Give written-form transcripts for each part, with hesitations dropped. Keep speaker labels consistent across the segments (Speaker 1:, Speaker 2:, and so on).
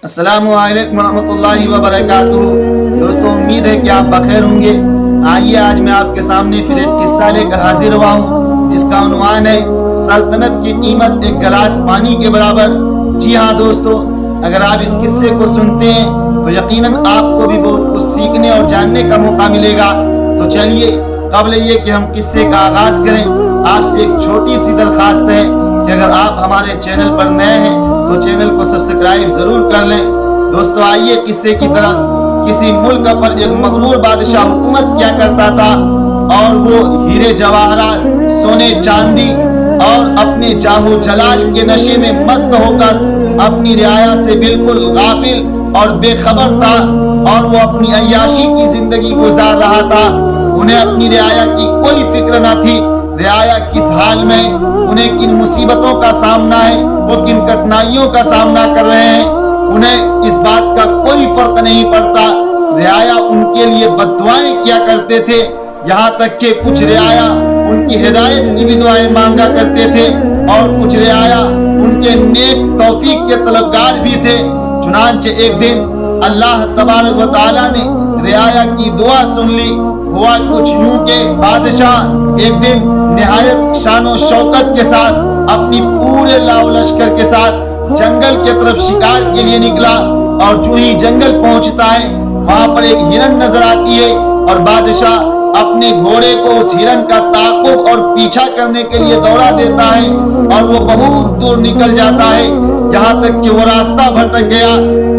Speaker 1: السلام علیکم ورحمۃ اللہ وبرکاتہ۔ دوستوں، امید ہے کہ آپ بخیر ہوں گے۔ آئیے آج میں آپ کے سامنے پھر ایک قصہ لے کر حاضر ہوا ہوں جس کا عنوان ہے سلطنت کی قیمت ایک گلاس پانی کے برابر۔ جی ہاں دوستو، اگر آپ اس قصے کو سنتے ہیں تو یقیناً آپ کو بھی بہت کچھ سیکھنے اور جاننے کا موقع ملے گا۔ تو چلیے، قبل یہ کہ ہم قصے کا آغاز کریں، آپ سے ایک چھوٹی سی درخواست ہے کہ اگر آپ ہمارے چینل پر نئے ہیں تو چینل کو سبسکرائب ضرور کر لیں۔ دوستو، آئیے قصے کی طرح۔ کسی ملک پر ایک مغرور بادشاہ حکومت کیا کرتا تھا اور وہ ہیرے جواہرات، سونے چاندی اور اپنے جاہ و جلال کے نشے میں مست ہو کر اپنی رعایا سے بالکل غافل اور بے خبر تھا، اور وہ اپنی عیاشی کی زندگی گزار رہا تھا۔ انہیں اپنی رعایا کی کوئی فکر نہ تھی۔ رعایا کس حال میں، انہیں کن مصیبتوں کا سامنا ہے، وہ کن کٹھنائیوں کا سامنا کر رہے ہیں، انہیں اس بات کا کوئی فرق نہیں پڑتا۔ رعایا ان کے لیے بد دعائیں کیا کرتے تھے، یہاں تک کہ کچھ رعایا ان کی ہدایت کی بھی دعائیں مانگا کرتے تھے، اور کچھ رعایا ان کے نیک توفیق کے طلبگار بھی تھے۔ چنانچہ ایک دن اللہ تبارک و تعالیٰ نے رعایا کی دعا سن لی۔ ہوا کچھ یوں کہ بادشاہ ایک دن نہایت شان و شوکت کے ساتھ اپنی پورے لاؤ لشکر کے ساتھ جنگل کے طرف شکار کے لیے نکلا، اور جو ہی جنگل پہنچتا ہے وہاں پر ایک ہرن نظر آتی ہے، اور بادشاہ اپنے گھوڑے کو اس ہرن کا تعاقب اور پیچھا کرنے کے لیے دوڑا دیتا ہے، اور وہ بہت دور نکل جاتا ہے، یہاں تک کہ وہ راستہ بھٹک گیا،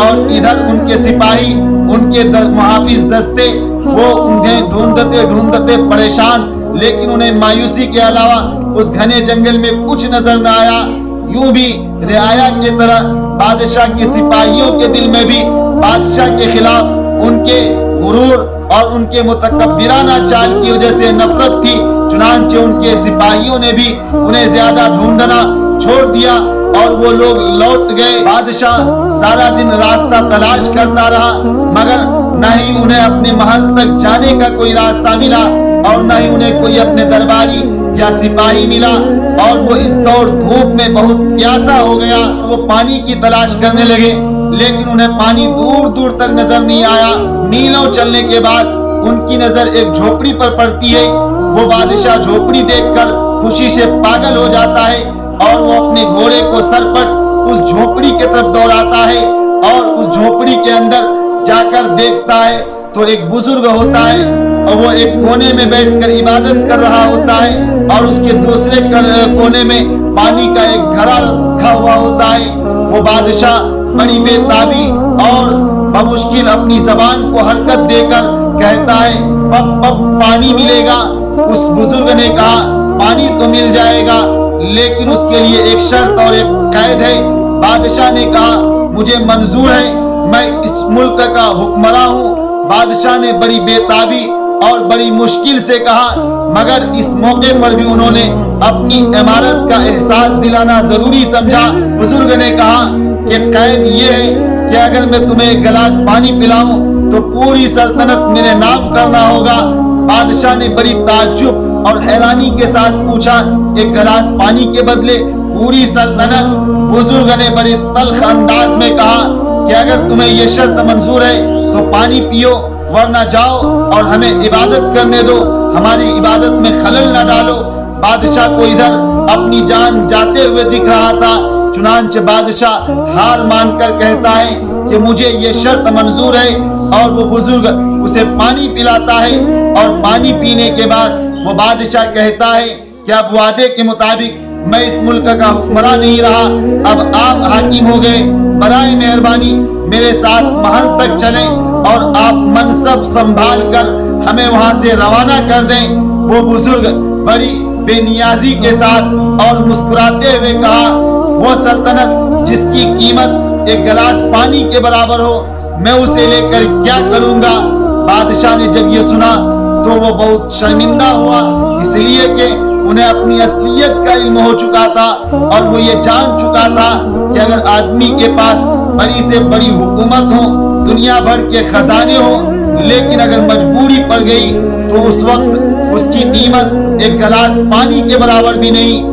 Speaker 1: اور ادھر ان کے سپاہی، ان کے محافظ دستے، وہ انہیں ڈھونڈتے پریشان، لیکن انہیں مایوسی کے علاوہ اس گھنے جنگل میں کچھ نظر نہ آیا۔ یوں بھی رعایا کی طرح بادشاہ کے سپاہیوں کے دل میں بھی بادشاہ کے خلاف ان کے غرور اور ان کے متکبرانہ چال کی وجہ سے نفرت تھی۔ چنانچہ ان کے سپاہیوں نے بھی انہیں زیادہ ڈھونڈنا چھوڑ دیا، اور وہ لوگ لوٹ گئے۔ بادشاہ سارا دن راستہ تلاش کرتا رہا، مگر نہ ہی انہیں اپنے محل تک جانے کا کوئی راستہ ملا، اور نہ ہی انہیں کوئی اپنے درباری یا سپاہی ملا، اور وہ اس دور دھوپ میں بہت پیاسا ہو گیا۔ وہ پانی کی تلاش کرنے لگے، لیکن انہیں پانی دور دور تک نظر نہیں آیا۔ میلوں چلنے کے بعد ان کی نظر ایک جھوپڑی پر پڑتی ہے۔ وہ بادشاہ جھوپڑی دیکھ کر خوشی سے پاگل ہو جاتا ہے، اور وہ اپنے گھوڑے کو سرپٹ اس جھوپڑی کی طرف دوڑاتا ہے، اور اس جھوپڑی کے اندر جا کر دیکھتا ہے تو ایک بزرگ ہوتا ہے، اور وہ ایک کونے میں بیٹھ کر عبادت کر رہا ہوتا ہے، اور اس کے دوسرے کونے میں پانی کا ایک گھڑا رکھا ہوا ہوتا ہے۔ وہ بادشاہ بڑی بے تابی اور بمشکل اپنی زبان کو حرکت دے کر کہتا ہے، پب پانی ملے گا۔ اس بزرگ نے کہا، پانی تو مل جائے گا، لیکن اس کے لیے ایک شرط اور ایک قید ہے۔ بادشاہ نے کہا، مجھے منظور ہے، میں اس ملک کا حکمراں ہوں۔ بادشاہ نے بڑی بے تابی اور بڑی مشکل سے کہا، مگر اس موقع پر بھی انہوں نے اپنی عمارت کا احساس دلانا ضروری سمجھا۔ بزرگ نے کہا کہ قید یہ ہے کہ اگر میں تمہیں ایک گلاس پانی پلاؤں تو پوری سلطنت میرے نام کرنا ہوگا۔ بادشاہ نے بڑی تعجب اور حیرانی کے ساتھ پوچھا، ایک گلاس پانی کے بدلے پوری سلطنت؟ بزرگ نے بڑی تلخ انداز میں کہا کہ اگر تمہیں یہ شرط منظور ہے تو پانی پیو، ورنہ جاؤ اور ہمیں عبادت کرنے دو، ہماری عبادت میں خلل نہ ڈالو۔ بادشاہ کو ادھر اپنی جان جاتے ہوئے دکھ رہا تھا، چنانچہ بادشاہ ہار مان کر کہتا ہے کہ مجھے یہ شرط منظور ہے، اور وہ بزرگ اسے پانی پلاتا ہے، اور پانی پینے کے بعد وہ بادشاہ کہتا ہے کہ اب وعدے کے مطابق میں اس ملک کا حکمراں نہیں رہا، اب آپ حاکم ہو گئے، برائے مہربانی میرے ساتھ محل تک چلیں اور آپ منصب سنبھال کر ہمیں وہاں سے روانہ کر دیں۔ وہ بزرگ بڑی بے نیازی کے ساتھ اور مسکراتے ہوئے کہا، وہ سلطنت جس کی قیمت ایک گلاس پانی کے برابر ہو، میں اسے لے کر کیا کروں گا؟ بادشاہ نے جب یہ سنا تو وہ بہت شرمندہ ہوا، اس لیے کہ انہیں اپنی اصلیت کا علم ہو چکا تھا، اور وہ یہ جان چکا تھا کہ اگر آدمی کے پاس بڑی سے بڑی حکومت ہو، دنیا بھر کے خزانے ہوں، لیکن اگر مجبوری پڑ گئی تو اس وقت اس کی قیمت ایک گلاس پانی کے برابر بھی نہیں۔